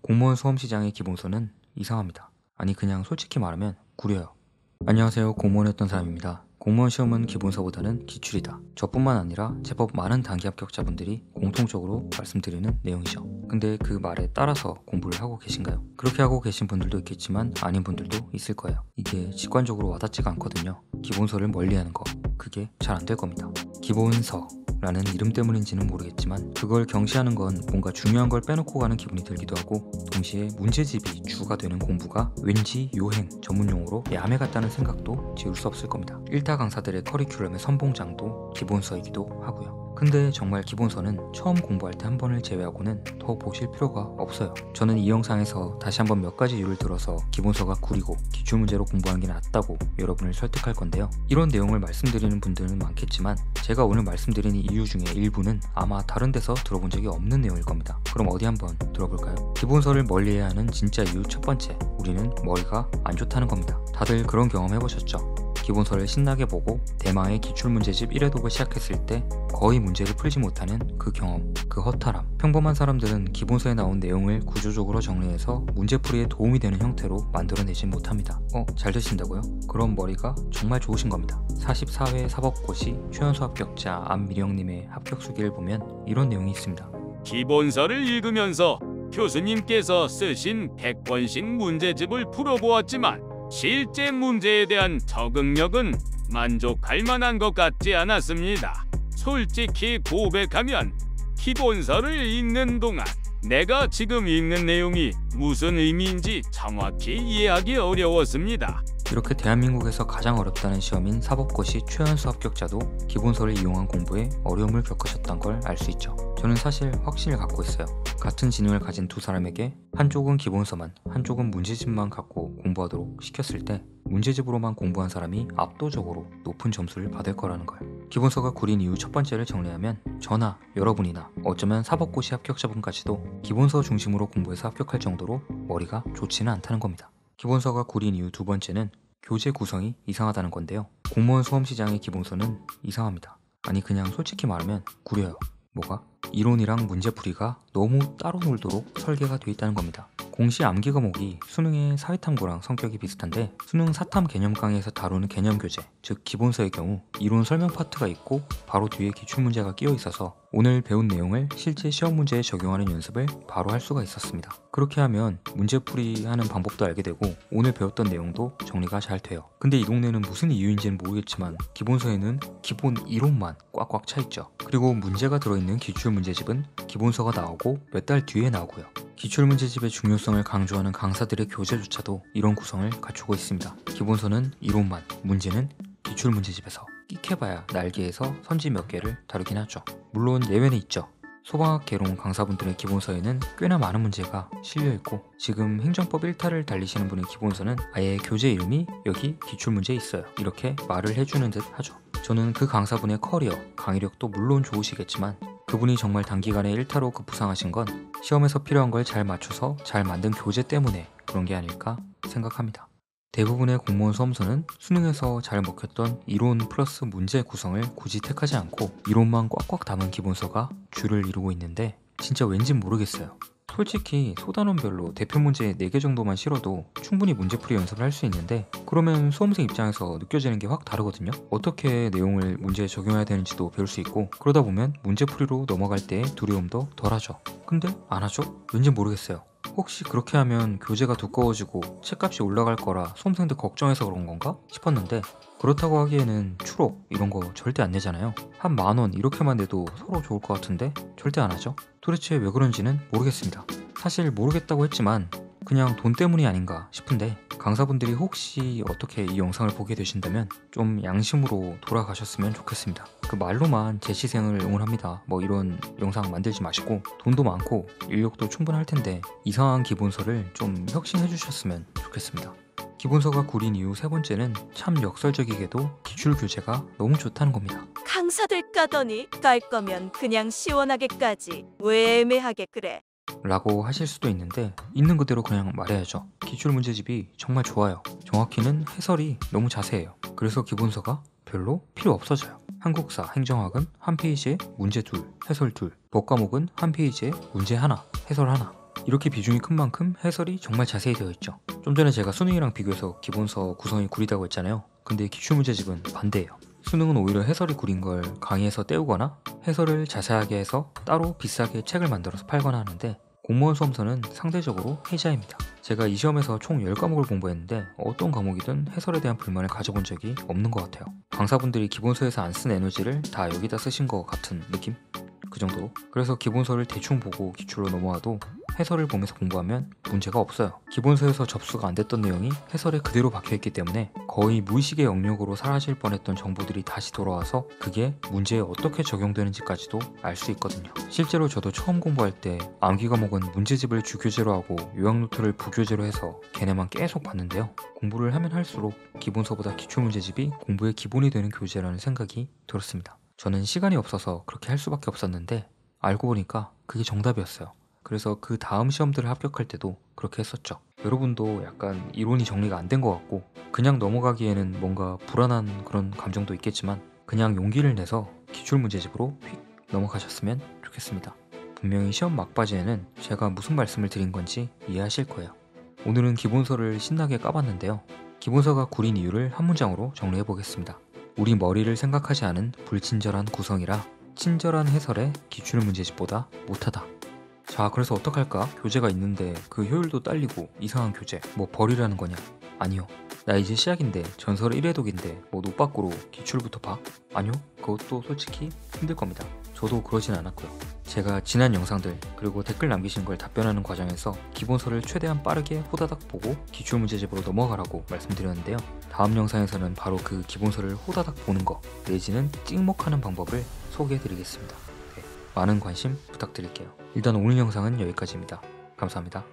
공무원 수험시장의 기본서는 이상합니다. 아니 그냥 솔직히 말하면 구려요. 안녕하세요, 공무원이었던 사람입니다. 공무원 시험은 기본서보다는 기출이다. 저뿐만 아니라 제법 많은 단기 합격자분들이 공통적으로 말씀드리는 내용이죠. 근데 그 말에 따라서 공부를 하고 계신가요? 그렇게 하고 계신 분들도 있겠지만 아닌 분들도 있을 거예요. 이게 직관적으로 와닿지가 않거든요. 기본서를 멀리하는 거, 그게 잘 안 될 겁니다. 기본서 라는 이름 때문인지는 모르겠지만 그걸 경시하는 건 뭔가 중요한 걸 빼놓고 가는 기분이 들기도 하고, 동시에 문제집이 주가 되는 공부가 왠지 요행, 전문용어로 야매 같다는 생각도 지울 수 없을 겁니다. 일타 강사들의 커리큘럼의 선봉장도 기본서이기도 하고요. 근데 정말 기본서는 처음 공부할 때 한 번을 제외하고는 더 보실 필요가 없어요. 저는 이 영상에서 다시 한번 몇 가지 이유를 들어서 기본서가 구리고 기출문제로 공부하는 게 낫다고 여러분을 설득할 건데요. 이런 내용을 말씀드리는 분들은 많겠지만 제가 오늘 말씀드리는 이유 중에 일부는 아마 다른 데서 들어본 적이 없는 내용일 겁니다. 그럼 어디 한번 들어볼까요? 기본서를 멀리해야 하는 진짜 이유 첫 번째, 우리는 머리가 안 좋다는 겁니다. 다들 그런 경험 해보셨죠? 기본서를 신나게 보고 대망의 기출문제집 1회 독을 시작했을 때 거의 문제를 풀지 못하는 그 경험, 그 허탈함. 평범한 사람들은 기본서에 나온 내용을 구조적으로 정리해서 문제풀이에 도움이 되는 형태로 만들어내진 못합니다. 잘 되신다고요? 그럼 머리가 정말 좋으신 겁니다. 44회 사법고시 최연소 합격자 안미령님의 합격수기를 보면 이런 내용이 있습니다. 기본서를 읽으면서 교수님께서 쓰신 100번씩 문제집을 풀어보았지만 실제 문제에 대한 적응력은 만족할 만한 것 같지 않았습니다. 솔직히 고백하면 기본서를 읽는 동안 내가 지금 읽는 내용이 무슨 의미인지 정확히 이해하기 어려웠습니다. 이렇게 대한민국에서 가장 어렵다는 시험인 사법고시 최연소 합격자도 기본서를 이용한 공부에 어려움을 겪으셨던 걸 알 수 있죠. 저는 사실 확신을 갖고 있어요. 같은 지능을 가진 두 사람에게 한쪽은 기본서만, 한쪽은 문제집만 갖고 공부하도록 시켰을 때 문제집으로만 공부한 사람이 압도적으로 높은 점수를 받을 거라는 거예요. 기본서가 구린 이유 첫 번째를 정리하면 저나 여러분이나 어쩌면 사법고시 합격자분까지도 기본서 중심으로 공부해서 합격할 정도로 머리가 좋지는 않다는 겁니다. 기본서가 구린 이유 두 번째는 교재 구성이 이상하다는 건데요. 공무원 수험시장의 기본서는 이상합니다. 아니 그냥 솔직히 말하면 구려요. 뭐가? 이론이랑 문제풀이가 너무 따로 놀도록 설계가 되어 있다는 겁니다. 공시 암기 과목이 수능의 사회탐구랑 성격이 비슷한데 수능 사탐 개념 강의에서 다루는 개념 교재, 즉 기본서의 경우 이론 설명 파트가 있고 바로 뒤에 기출문제가 끼어 있어서 오늘 배운 내용을 실제 시험 문제에 적용하는 연습을 바로 할 수가 있었습니다. 그렇게 하면 문제풀이 하는 방법도 알게 되고 오늘 배웠던 내용도 정리가 잘 돼요. 근데 이 동네는 무슨 이유인지는 모르겠지만 기본서에는 기본 이론만 꽉꽉 차 있죠. 그리고 문제가 들어있는 기출문제집은 기본서가 나오고 몇 달 뒤에 나오고요. 기출문제집의 중요성을 강조하는 강사들의 교재조차도 이런 구성을 갖추고 있습니다. 기본서는 이론만, 문제는 기출문제집에서 끽해봐야 날개에서 선지 몇 개를 다루긴 하죠. 물론 예외는 있죠. 소방학 개론 강사분들의 기본서에는 꽤나 많은 문제가 실려있고 지금 행정법 1타를 달리시는 분의 기본서는 아예 교재 이름이 여기 기출문제에 있어요. 이렇게 말을 해주는 듯 하죠. 저는 그 강사분의 커리어, 강의력도 물론 좋으시겠지만 그분이 정말 단기간에 1타로 급부상하신 건 시험에서 필요한 걸 잘 맞춰서 잘 만든 교재 때문에 그런 게 아닐까 생각합니다. 대부분의 공무원 수험서는 수능에서 잘 먹혔던 이론 플러스 문제 구성을 굳이 택하지 않고 이론만 꽉꽉 담은 기본서가 주를 이루고 있는데 진짜 왠진 모르겠어요. 솔직히 소단원별로 대표 문제 4개 정도만 실어도 충분히 문제풀이 연습을 할 수 있는데 그러면 수험생 입장에서 느껴지는 게 확 다르거든요. 어떻게 내용을 문제에 적용해야 되는지도 배울 수 있고 그러다 보면 문제풀이로 넘어갈 때의 두려움도 덜하죠. 근데 안 하죠? 왠지 모르겠어요. 혹시 그렇게 하면 교재가 두꺼워지고 책값이 올라갈 거라 수험생들 걱정해서 그런 건가 싶었는데 그렇다고 하기에는 추록 이런 거 절대 안 내잖아요. 한 10,000원 이렇게만 내도 서로 좋을 것 같은데 절대 안 하죠. 도대체 왜 그런지는 모르겠습니다. 사실 모르겠다고 했지만 그냥 돈 때문이 아닌가 싶은데 강사분들이 혹시 어떻게 이 영상을 보게 되신다면 좀 양심으로 돌아가셨으면 좋겠습니다. 그 말로만 제 시생을 응원합니다 뭐 이런 영상 만들지 마시고 돈도 많고 인력도 충분할 텐데 이상한 기본서를 좀 혁신해 주셨으면 좋겠습니다. 기본서가 구린 이유 세 번째는 참 역설적이게도 기출 교재가 너무 좋다는 겁니다. 강사들 까더니 깔 거면 그냥 시원하게 까지 왜 애매하게 그래? 라고 하실 수도 있는데 있는 그대로 그냥 말해야죠. 기출문제집이 정말 좋아요. 정확히는 해설이 너무 자세해요. 그래서 기본서가 별로 필요 없어져요. 한국사, 행정학은 한 페이지에 문제 둘, 해설 둘, 법과목은 한 페이지에 문제 하나, 해설 하나. 이렇게 비중이 큰 만큼 해설이 정말 자세히 되어 있죠. 좀 전에 제가 수능이랑 비교해서 기본서 구성이 구리다고 했잖아요. 근데 기출문제집은 반대예요. 수능은 오히려 해설이 구린 걸 강의에서 떼우거나 해설을 자세하게 해서 따로 비싸게 책을 만들어서 팔거나 하는데, 공무원 수험서는 상대적으로 혜자입니다. 제가 이 시험에서 총 10과목을 공부했는데 어떤 과목이든 해설에 대한 불만을 가져본 적이 없는 것 같아요. 강사분들이 기본서에서 안 쓴 에너지를 다 여기다 쓰신 것 같은 느낌? 그 정도로. 그래서 기본서를 대충 보고 기출로 넘어와도 해설을 보면서 공부하면 문제가 없어요. 기본서에서 접수가 안 됐던 내용이 해설에 그대로 박혀있기 때문에 거의 무의식의 영역으로 사라질 뻔했던 정보들이 다시 돌아와서 그게 문제에 어떻게 적용되는지까지도 알 수 있거든요. 실제로 저도 처음 공부할 때 암기 과목은 문제집을 주교재로 하고 요약노트를 부교재로 해서 걔네만 계속 봤는데요. 공부를 하면 할수록 기본서보다 기출문제집이 공부의 기본이 되는 교재라는 생각이 들었습니다. 저는 시간이 없어서 그렇게 할 수밖에 없었는데 알고 보니까 그게 정답이었어요. 그래서 그 다음 시험들을 합격할 때도 그렇게 했었죠. 여러분도 약간 이론이 정리가 안 된 것 같고 그냥 넘어가기에는 뭔가 불안한 그런 감정도 있겠지만 그냥 용기를 내서 기출문제집으로 휙 넘어가셨으면 좋겠습니다. 분명히 시험 막바지에는 제가 무슨 말씀을 드린 건지 이해하실 거예요. 오늘은 기본서를 신나게 까봤는데요. 기본서가 구린 이유를 한 문장으로 정리해 보겠습니다. 우리 머리를 생각하지 않은 불친절한 구성이라 친절한 해설에 기출문제집보다 못하다. 자, 그래서 어떡할까? 교재가 있는데 그 효율도 딸리고 이상한 교재 뭐 버리라는 거냐? 아니요. 나 이제 시작인데 전설 1회독인데 뭐 노빠꾸로 기출부터 봐? 아니요. 그것도 솔직히 힘들 겁니다. 저도 그러진 않았고요. 제가 지난 영상들 그리고 댓글 남기신 걸 답변하는 과정에서 기본서를 최대한 빠르게 호다닥 보고 기출문제집으로 넘어가라고 말씀드렸는데요. 다음 영상에서는 바로 그 기본서를 호다닥 보는 거 내지는 찍먹하는 방법을 소개해드리겠습니다. 많은 관심 부탁드릴게요. 일단 오늘 영상은 여기까지입니다. 감사합니다.